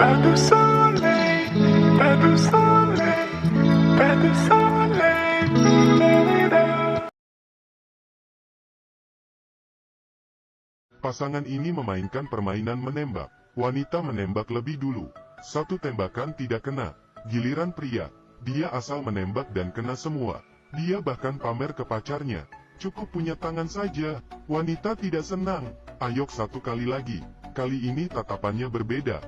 Pas de soleil, pas de soleil, pas de soleil. Pasangan ini memainkan permainan menembak. Wanita menembak lebih dulu. Satu tembakan tidak kena. Giliran pria, dia asal menembak dan kena semua. Dia bahkan pamer ke pacarnya. Cukup punya tangan saja. Wanita tidak senang. Ayok satu kali lagi. Kali ini tatapannya berbeda.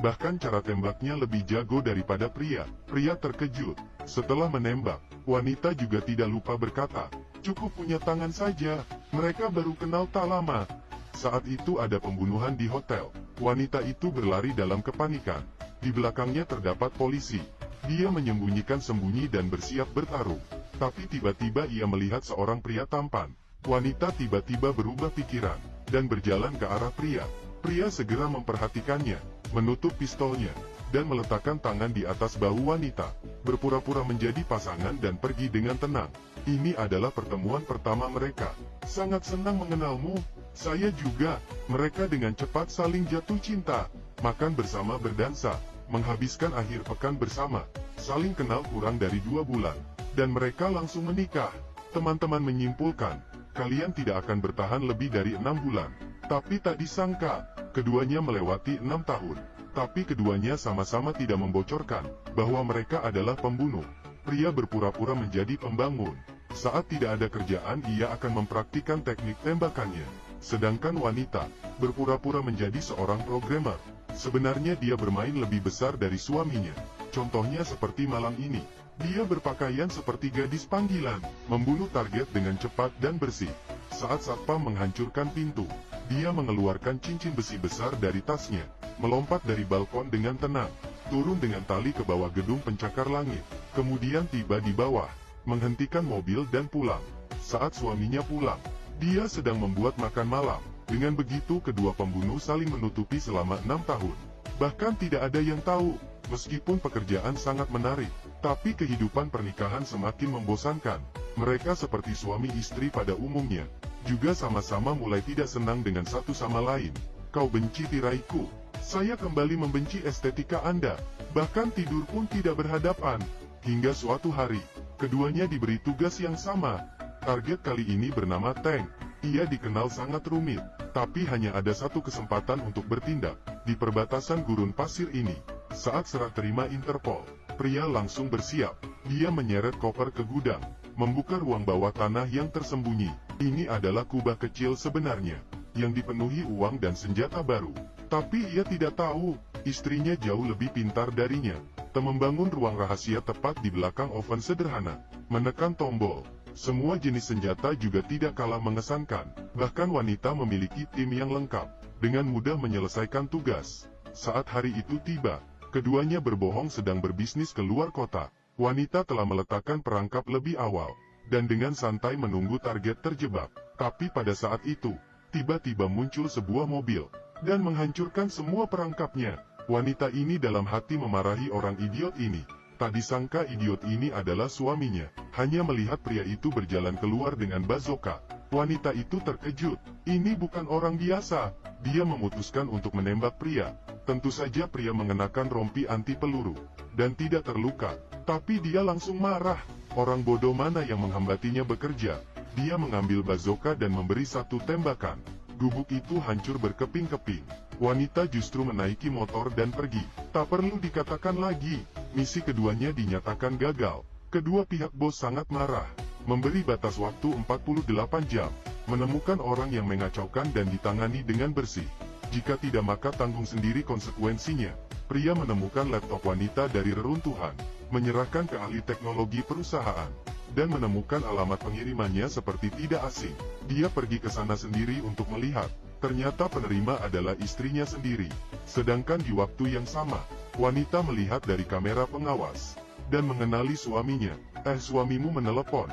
Bahkan cara tembaknya lebih jago daripada pria. Pria terkejut. Setelah menembak, wanita juga tidak lupa berkata, "Cukup punya tangan saja. Mereka baru kenal tak lama." Saat itu ada pembunuhan di hotel. Wanita itu berlari dalam kepanikan. Di belakangnya terdapat polisi. Dia menyembunyikan sembunyi dan bersiap bertarung. Tapi tiba-tiba ia melihat seorang pria tampan. Wanita tiba-tiba berubah pikiran dan berjalan ke arah pria. Pria segera memperhatikannya, menutup pistolnya, dan meletakkan tangan di atas bahu wanita. Berpura-pura menjadi pasangan dan pergi dengan tenang. Ini adalah pertemuan pertama mereka. Sangat senang mengenalmu. Saya juga. Mereka dengan cepat saling jatuh cinta. Makan bersama, berdansa, menghabiskan akhir pekan bersama. Saling kenal kurang dari 2 bulan. Dan mereka langsung menikah. Teman-teman menyimpulkan, kalian tidak akan bertahan lebih dari 6 bulan. Tapi tak disangka, keduanya melewati 6 tahun. Tapi keduanya sama-sama tidak membocorkan bahwa mereka adalah pembunuh. Pria berpura-pura menjadi pembangun. Saat tidak ada kerjaan, ia akan mempraktikkan teknik tembakannya. Sedangkan wanita berpura-pura menjadi seorang programmer. Sebenarnya dia bermain lebih besar dari suaminya. Contohnya seperti malam ini. Dia berpakaian seperti gadis panggilan, membunuh target dengan cepat dan bersih. Saat satpam menghancurkan pintu, dia mengeluarkan cincin besi besar dari tasnya, melompat dari balkon dengan tenang, turun dengan tali ke bawah gedung pencakar langit, kemudian tiba di bawah, menghentikan mobil dan pulang. Saat suaminya pulang, dia sedang membuat makan malam. Dengan begitu kedua pembunuh saling menutupi selama 6 tahun. Bahkan tidak ada yang tahu, meskipun pekerjaan sangat menarik, tapi kehidupan pernikahan semakin membosankan. Mereka seperti suami istri pada umumnya, juga sama-sama mulai tidak senang dengan satu sama lain. Kau benci tiraiku, saya kembali membenci estetika Anda, bahkan tidur pun tidak berhadapan. Hingga suatu hari, keduanya diberi tugas yang sama. Target kali ini bernama Tank. Ia dikenal sangat rumit, tapi hanya ada satu kesempatan untuk bertindak, di perbatasan gurun pasir ini. Saat serah terima Interpol, pria langsung bersiap. Dia menyeret koper ke gudang, membuka ruang bawah tanah yang tersembunyi. Ini adalah kubah kecil sebenarnya, yang dipenuhi uang dan senjata baru. Tapi ia tidak tahu, istrinya jauh lebih pintar darinya. Membangun ruang rahasia tepat di belakang oven sederhana, menekan tombol. Semua jenis senjata juga tidak kalah mengesankan. Bahkan wanita memiliki tim yang lengkap, dengan mudah menyelesaikan tugas. Saat hari itu tiba, keduanya berbohong sedang berbisnis ke luar kota. Wanita telah meletakkan perangkap lebih awal, dan dengan santai menunggu target terjebak. Tapi pada saat itu, tiba-tiba muncul sebuah mobil, dan menghancurkan semua perangkapnya. Wanita ini dalam hati memarahi orang idiot ini. Tak disangka idiot ini adalah suaminya. Hanya melihat pria itu berjalan keluar dengan bazooka, wanita itu terkejut. Ini bukan orang biasa. Dia memutuskan untuk menembak pria. Tentu saja pria mengenakan rompi anti peluru, dan tidak terluka. Tapi dia langsung marah. Orang bodoh mana yang menghambatinya bekerja? Dia mengambil bazooka dan memberi satu tembakan. Gubuk itu hancur berkeping-keping. Wanita justru menaiki motor dan pergi. Tak perlu dikatakan lagi, misi keduanya dinyatakan gagal. Kedua pihak bos sangat marah. Memberi batas waktu 48 jam. Menemukan orang yang mengacaukan dan ditangani dengan bersih. Jika tidak maka tanggung sendiri konsekuensinya. Pria menemukan laptop wanita dari reruntuhan, menyerahkan ke ahli teknologi perusahaan, dan menemukan alamat pengirimannya seperti tidak asing. Dia pergi ke sana sendiri untuk melihat. Ternyata penerima adalah istrinya sendiri. Sedangkan di waktu yang sama, wanita melihat dari kamera pengawas, dan mengenali suaminya. Suamimu menelepon.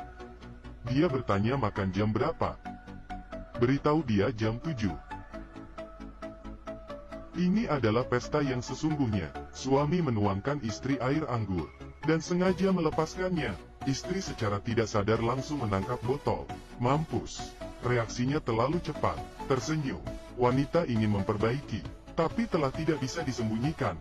Dia bertanya makan jam berapa. Beritahu dia jam 7. Ini adalah pesta yang sesungguhnya. Suami menuangkan istri air anggur, dan sengaja melepaskannya. Istri secara tidak sadar langsung menangkap botol. Mampus. Reaksinya terlalu cepat. Tersenyum. Wanita ingin memperbaiki, tapi telah tidak bisa disembunyikan.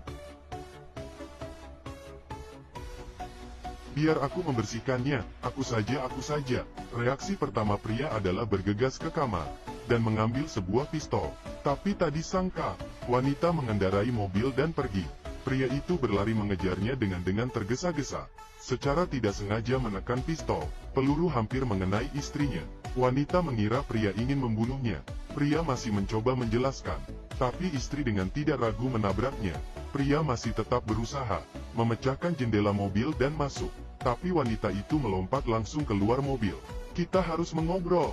Biar aku membersihkannya, aku saja. Reaksi pertama pria adalah bergegas ke kamar, dan mengambil sebuah pistol. Tapi tak disangka, wanita mengendarai mobil dan pergi. Pria itu berlari mengejarnya dengan tergesa-gesa. Secara tidak sengaja menekan pistol, peluru hampir mengenai istrinya. Wanita mengira pria ingin membunuhnya. Pria masih mencoba menjelaskan, tapi istri dengan tidak ragu menabraknya. Pria masih tetap berusaha memecahkan jendela mobil dan masuk, tapi wanita itu melompat langsung keluar mobil. Kita harus mengobrol.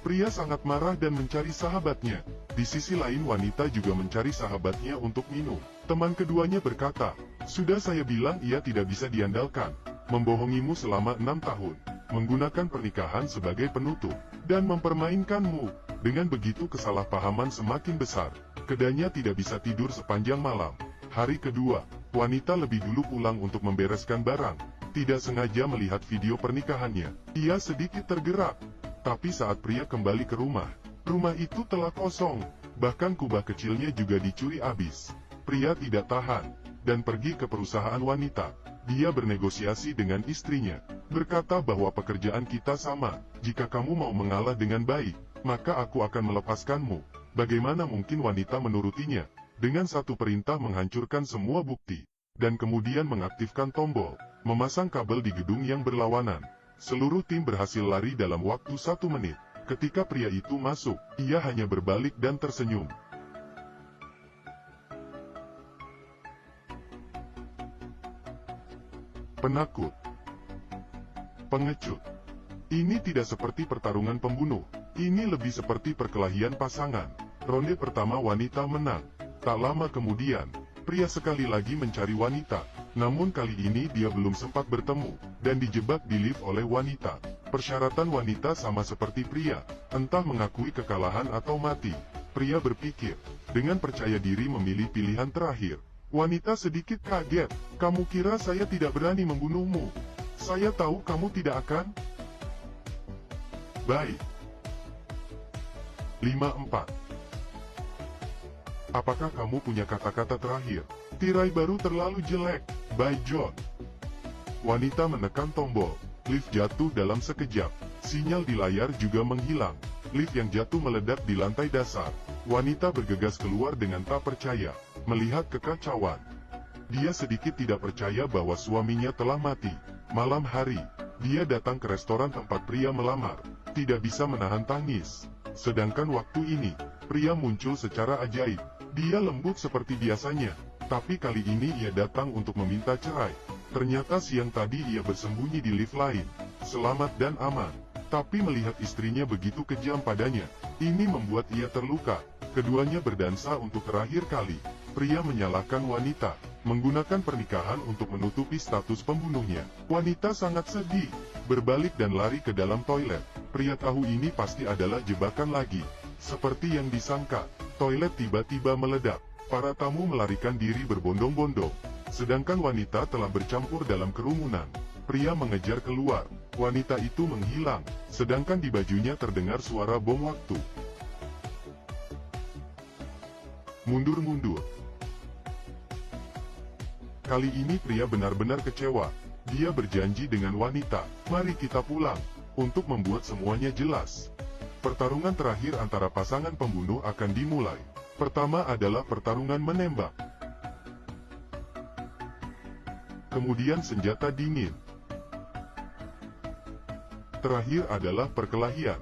Pria sangat marah dan mencari sahabatnya. Di sisi lain wanita juga mencari sahabatnya untuk minum. Teman keduanya berkata, "Sudah saya bilang ia tidak bisa diandalkan. Membohongimu selama 6 tahun. Menggunakan pernikahan sebagai penutup. Dan mempermainkanmu." Dengan begitu kesalahpahaman semakin besar. Keduanya tidak bisa tidur sepanjang malam. Hari kedua, wanita lebih dulu pulang untuk membereskan barang. Tidak sengaja melihat video pernikahannya. Ia sedikit tergerak. Tapi saat pria kembali ke rumah itu telah kosong. Bahkan kubah kecilnya juga dicuri habis. Pria tidak tahan, dan pergi ke perusahaan wanita. Dia bernegosiasi dengan istrinya, berkata bahwa pekerjaan kita sama. Jika kamu mau mengalah dengan baik, maka aku akan melepaskanmu. Bagaimana mungkin wanita menurutinya? Dengan satu perintah menghancurkan semua bukti, dan kemudian mengaktifkan tombol, memasang kabel di gedung yang berlawanan. Seluruh tim berhasil lari dalam waktu 1 menit. Ketika pria itu masuk, ia hanya berbalik dan tersenyum. Penakut. Pengecut. Ini tidak seperti pertarungan pembunuh. Ini lebih seperti perkelahian pasangan. Ronde pertama wanita menang. Tak lama kemudian, pria sekali lagi mencari wanita. Namun kali ini dia belum sempat bertemu, dan dijebak di lift oleh wanita. Persyaratan wanita sama seperti pria, entah mengakui kekalahan atau mati. Pria berpikir, dengan percaya diri memilih pilihan terakhir. Wanita sedikit kaget, "Kamu kira saya tidak berani membunuhmu? Saya tahu kamu tidak akan." Baik. 54. Apakah kamu punya kata-kata terakhir? Tirai baru terlalu jelek. By John. Wanita menekan tombol. Lift jatuh dalam sekejap. Sinyal di layar juga menghilang. Lift yang jatuh meledak di lantai dasar. Wanita bergegas keluar dengan tak percaya, melihat kekacauan. Dia sedikit tidak percaya bahwa suaminya telah mati. Malam hari, dia datang ke restoran tempat pria melamar. Tidak bisa menahan tangis. Sedangkan waktu ini, pria muncul secara ajaib. Dia lembut seperti biasanya, tapi kali ini ia datang untuk meminta cerai. Ternyata siang tadi ia bersembunyi di lift lain, selamat dan aman. Tapi melihat istrinya begitu kejam padanya, ini membuat ia terluka. Keduanya berdansa untuk terakhir kali. Pria menyalahkan wanita, menggunakan pernikahan untuk menutupi status pembunuhnya. Wanita sangat sedih, berbalik dan lari ke dalam toilet. Pria tahu ini pasti adalah jebakan lagi. Seperti yang disangka, toilet tiba-tiba meledak. Para tamu melarikan diri berbondong-bondong. Sedangkan wanita telah bercampur dalam kerumunan. Pria mengejar keluar. Wanita itu menghilang. Sedangkan di bajunya terdengar suara bom waktu. Mundur-mundur. Kali ini pria benar-benar kecewa. Dia berjanji dengan wanita, "Mari kita pulang," untuk membuat semuanya jelas. Pertarungan terakhir antara pasangan pembunuh akan dimulai. Pertama adalah pertarungan menembak. Kemudian senjata dingin. Terakhir adalah perkelahian.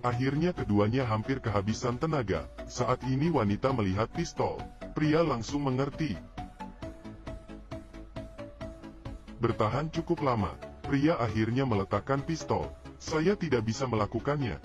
Akhirnya keduanya hampir kehabisan tenaga. Saat ini wanita melihat pistol. Pria langsung mengerti. Bertahan cukup lama. Pria akhirnya meletakkan pistol. "Saya tidak bisa melakukannya."